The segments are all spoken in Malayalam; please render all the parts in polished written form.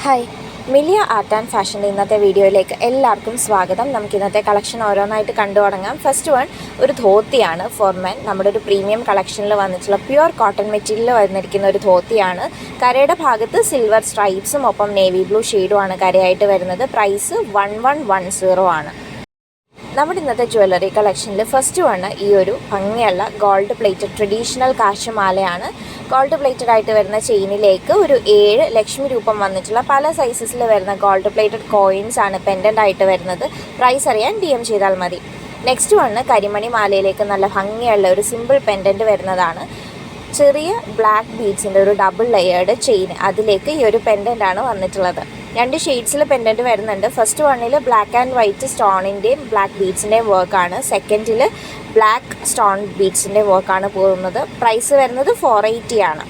ഹായ്, മിലിയ ആർട്ട് ആൻഡ് ഫാഷൻ്റെ ഇന്നത്തെ വീഡിയോയിലേക്ക് എല്ലാവർക്കും സ്വാഗതം. നമുക്ക് ഇന്നത്തെ കളക്ഷൻ ഓരോന്നായിട്ട് കണ്ടു തുടങ്ങാം. ഫസ്റ്റ് വൺ ഒരു ധോത്തിയാണ് ഫോർ മെൻ. നമ്മുടെ ഒരു പ്രീമിയം കളക്ഷനിൽ വന്നിട്ടുള്ള പ്യുവർ കോട്ടൺ മെറ്റീരിയൽ വന്നിരിക്കുന്ന ഒരു ധോത്തിയാണ്. കരയുടെ ഭാഗത്ത് സിൽവർ സ്ട്രൈപ്സും ഒപ്പം നേവി ബ്ലൂ ഷെയ്ഡുമാണ് കരയായിട്ട് വരുന്നത്. പ്രൈസ് 1110 ആണ്. നമ്മുടെ ഇന്നത്തെ ജ്വല്ലറി കളക്ഷനിൽ ഫസ്റ്റ് വണ് ഈ ഒരു ഭംഗിയുള്ള ഗോൾഡ് പ്ലേറ്റഡ് ട്രഡീഷണൽ കാശുമാലയാണ്. ഗോൾഡ് പ്ലേറ്റഡ് ആയിട്ട് വരുന്ന ചെയിനിലേക്ക് ഒരു 7 ലക്ഷ്മി രൂപം വന്നിട്ടുള്ള പല സൈസസിൽ വരുന്ന ഗോൾഡ് പ്ലേറ്റഡ് കോയിൻസ് ആണ് പെൻഡൻ്റ് ആയിട്ട് വരുന്നത്. പ്രൈസ് അറിയാൻ DM ചെയ്താൽ മതി. നെക്സ്റ്റ് വണ് കരിമണി മാലയിലേക്ക് നല്ല ഭംഗിയുള്ള ഒരു സിമ്പിൾ പെൻഡൻറ്റ് വരുന്നതാണ്. ചെറിയ ബ്ലാക്ക് ബീഡ്സിൻ്റെ ഒരു ഡബിൾ ലെയേർഡ് ചെയിൻ, അതിലേക്ക് ഈ ഒരു പെൻഡൻ്റ് ആണ് വന്നിട്ടുള്ളത്. 2 ഷെയ്ഡ്സിൽ പെൻഡൻറ്റ് വരുന്നുണ്ട്. ഫസ്റ്റ് വണ്ണിൽ ബ്ലാക്ക് ആൻഡ് വൈറ്റ് സ്റ്റോണിൻ്റെയും ബ്ലാക്ക് ബീഡ്സിൻ്റെയും വർക്കാണ്. സെക്കൻഡിൽ ബ്ലാക്ക് സ്റ്റോൺ ബീഡ്സിൻ്റെ വർക്കാണ് പോകുന്നത്. പ്രൈസ് വരുന്നത് 480 ആണ്.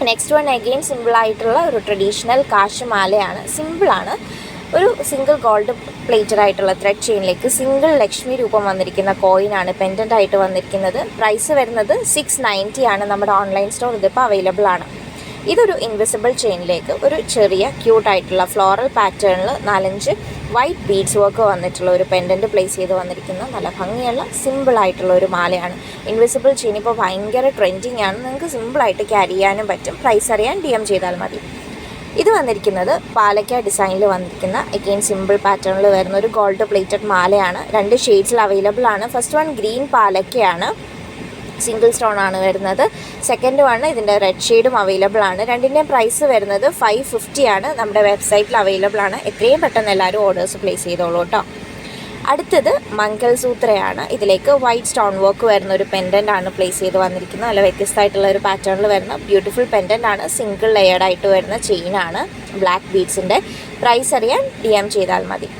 നെക്സ്റ്റ് വൺ അഗെയിൻ സിമ്പിളായിട്ടുള്ള ഒരു ട്രഡീഷണൽ കാശുമാലയാണ്. സിമ്പിളാണ്. ഒരു സിംഗിൾ ഗോൾഡ് പ്ലേറ്റഡ് ആയിട്ടുള്ള ത്രെഡ് ചെയിനിലേക്ക് സിംഗിൾ ലക്ഷ്മി രൂപം വന്നിരിക്കുന്ന കോയിനാണ് പെൻഡൻ്റ് ആയിട്ട് വന്നിരിക്കുന്നത്. പ്രൈസ് വരുന്നത് 690 ആണ്. നമ്മുടെ ഓൺലൈൻ സ്റ്റോർ ഇതിപ്പോൾ അവൈലബിൾ ആണ്. ഇതൊരു ഇൻവിസിബിൾ ചെയിനിലേക്ക് ഒരു ചെറിയ ക്യൂട്ടായിട്ടുള്ള ഫ്ലോറൽ പാറ്റേണിൽ 4-5 വൈറ്റ് ബീഡ്സ് വർക്ക് വന്നിട്ടുള്ള ഒരു പെൻഡൻറ്റ് പ്ലേസ് ചെയ്ത് വന്നിരിക്കുന്ന നല്ല ഭംഗിയുള്ള സിമ്പിളായിട്ടുള്ള ഒരു മാലയാണ്. ഇൻവിസിബിൾ ചെയിൻ ഇപ്പോൾ ഭയങ്കര ട്രെൻഡിങ് ആണ്. നിങ്ങൾക്ക് സിമ്പിളായിട്ട് ക്യാരി ചെയ്യാനും പറ്റും. പ്രൈസ് അറിയാൻ DM ചെയ്താൽ മതി. ഇത് വന്നിരിക്കുന്നത് പാലക്ക ഡിസൈനിൽ വന്നിരിക്കുന്ന അഗെയിൻ സിമ്പിൾ പാറ്റേണിൽ വരുന്ന ഒരു ഗോൾഡ് പ്ലേറ്റഡ് മാലയാണ്. 2 ഷെയ്ഡ്സിൽ അവൈലബിൾ ആണ്. ഫസ്റ്റ് വൺ ഗ്രീൻ പാലക്കയാണ്, സിംഗിൾ സ്റ്റോൺ ആണ് വരുന്നത്. സെക്കൻഡ് വൺ ഇതിൻ്റെ റെഡ് ഷെയ്ഡും അവൈലബിൾ ആണ്. രണ്ടിൻ്റെയും പ്രൈസ് വരുന്നത് 550 ആണ്. നമ്മുടെ വെബ്സൈറ്റിൽ അവൈലബിൾ ആണ്. എത്രയും പെട്ടെന്ന് എല്ലാവരും ഓർഡേഴ്സ് പ്ലേസ് ചെയ്തോളൂ കേട്ടോ. അടുത്തത് മംഗൾസൂത്രയാണ്. ഇതിലേക്ക് വൈറ്റ് സ്റ്റോൺ വർക്ക് വരുന്ന ഒരു പെൻഡൻ്റ് ആണ് പ്ലേസ് ചെയ്ത് വന്നിരിക്കുന്നത്. നല്ല വ്യത്യസ്തമായിട്ടുള്ള ഒരു പാറ്റേണിൽ വരുന്ന ബ്യൂട്ടിഫുൾ പെൻഡൻ്റ് ആണ്. സിംഗിൾ ലെയർഡ് ആയിട്ട് വരുന്ന ചെയിനാണ്. ബ്ലാക്ക് ബീഡ്സിൻ്റെ. പ്രൈസ് അറിയാൻ DM ചെയ്താൽ മതി.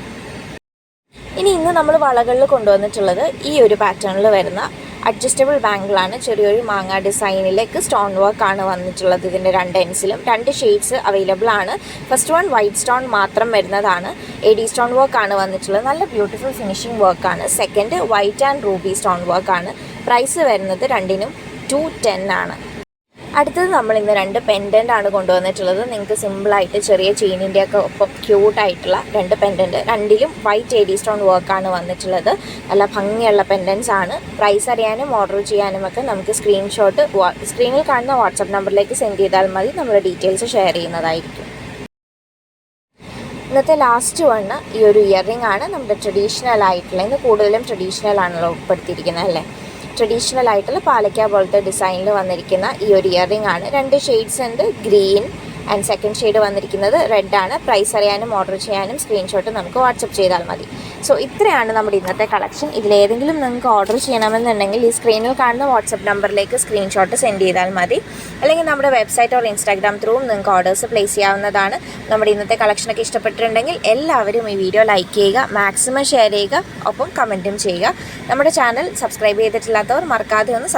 ഇന്ന് നമ്മൾ വളകളിൽ കൊണ്ടുവന്നിട്ടുള്ളത് ഈ ഒരു പാറ്റേണിൽ വരുന്ന അഡ്ജസ്റ്റബിൾ ബാങ്കിളാണ്. ചെറിയൊരു മാങ്ങ ഡിസൈനിലേക്ക് സ്റ്റോൺ വർക്കാണ് വന്നിട്ടുള്ളത്. ഇതിൻ്റെ 2 എൻഡ്സിലും 2 ഷെയ്ഡ്സ് അവൈലബിൾ ആണ്. ഫസ്റ്റ് വൺ വൈറ്റ് സ്റ്റോൺ മാത്രം വരുന്നതാണ്. AD സ്റ്റോൺ വർക്കാണ് വന്നിട്ടുള്ളത്. നല്ല ബ്യൂട്ടിഫുൾ ഫിനിഷിംഗ് വർക്കാണ്. Second white and Ruby stone വർക്കാണ്. പ്രൈസ് വരുന്നത് രണ്ടിനും 210 ആണ്. അടുത്തത് നമ്മൾ ഇന്ന് 2 പെൻഡൻ്റ് ആണ് കൊണ്ടുവന്നിട്ടുള്ളത്. നിങ്ങൾക്ക് സിമ്പിളായിട്ട് ചെറിയ ചെയിനിൻ്റെയൊക്കെ ഒപ്പം ക്യൂട്ടായിട്ടുള്ള 2 പെൻഡൻറ്റ്. രണ്ടിലും വൈറ്റ് AD സ്റ്റോൺ വർക്കാണ് വന്നിട്ടുള്ളത്. നല്ല ഭംഗിയുള്ള പെൻഡൻസ് ആണ്. പ്രൈസ് അറിയാനും ഓർഡർ ചെയ്യാനുമൊക്കെ നമുക്ക് സ്ക്രീനിൽ കാണുന്ന വാട്സപ്പ് നമ്പറിലേക്ക് സെൻഡ് ചെയ്താൽ മതി. നമ്മൾ ഡീറ്റെയിൽസ് ഷെയർ ചെയ്യുന്നതായിരിക്കും. ഇന്നത്തെ ലാസ്റ്റ് വണ്ണ് ഈ ഒരു ഇയറിംഗ് ആണ്. നമ്മുടെ ട്രഡീഷണൽ ആയിട്ടുള്ള, ഇന്ന് കൂടുതലും ട്രഡീഷണൽ ആണല്ലോ ഉൾപ്പെടുത്തിയിരിക്കുന്നത് അല്ലേ. ട്രഡീഷണൽ ആയിട്ടുള്ള പാലക്ക പോലത്തെ ഡിസൈനിൽ വന്നിരിക്കുന്ന ഈ ഒരു ഇയറിംഗ് ആണ്. 2 ഷെയ്ഡ്സ് ഉണ്ട്, ഗ്രീൻ ആൻഡ് സെക്കൻഡ് ഷെയ്ഡ് വന്നിരിക്കുന്നത് റെഡ് ആണ്. പ്രൈസ് അറിയാനും ഓർഡർ ചെയ്യാനും സ്ക്രീൻഷോട്ട് നമുക്ക് വാട്സപ്പ് ചെയ്താൽ മതി. സോ ഇത്രയാണ് നമ്മുടെ ഇന്നത്തെ കളക്ഷൻ. ഇതിലേതെങ്കിലും നിങ്ങൾക്ക് ഓർഡർ ചെയ്യണമെന്നുണ്ടെങ്കിൽ ഈ സ്ക്രീനിൽ കാണുന്ന വാട്സപ്പ് നമ്പറിലേക്ക് സ്ക്രീൻഷോട്ട് സെൻഡ് ചെയ്താൽ മതി. അല്ലെങ്കിൽ നമ്മുടെ വെബ്സൈറ്റ് ഓർ ഇൻസ്റ്റാഗ്രാം ത്രൂവും നിങ്ങൾക്ക് ഓർഡേഴ്സ് പ്ലേസ് ചെയ്യാവുന്നതാണ്. നമ്മുടെ ഇന്നത്തെ കളക്ഷനൊക്കെ ഇഷ്ടപ്പെട്ടിട്ടുണ്ടെങ്കിൽ എല്ലാവരും ഈ വീഡിയോ ലൈക്ക് ചെയ്യുക, മാക്സിമം ഷെയർ ചെയ്യുക, ഒപ്പം കമൻറ്റും ചെയ്യുക. നമ്മുടെ ചാനൽ സബ്സ്ക്രൈബ് ചെയ്തിട്ടില്ലാത്തവർ മറക്കാതെ ഒന്ന്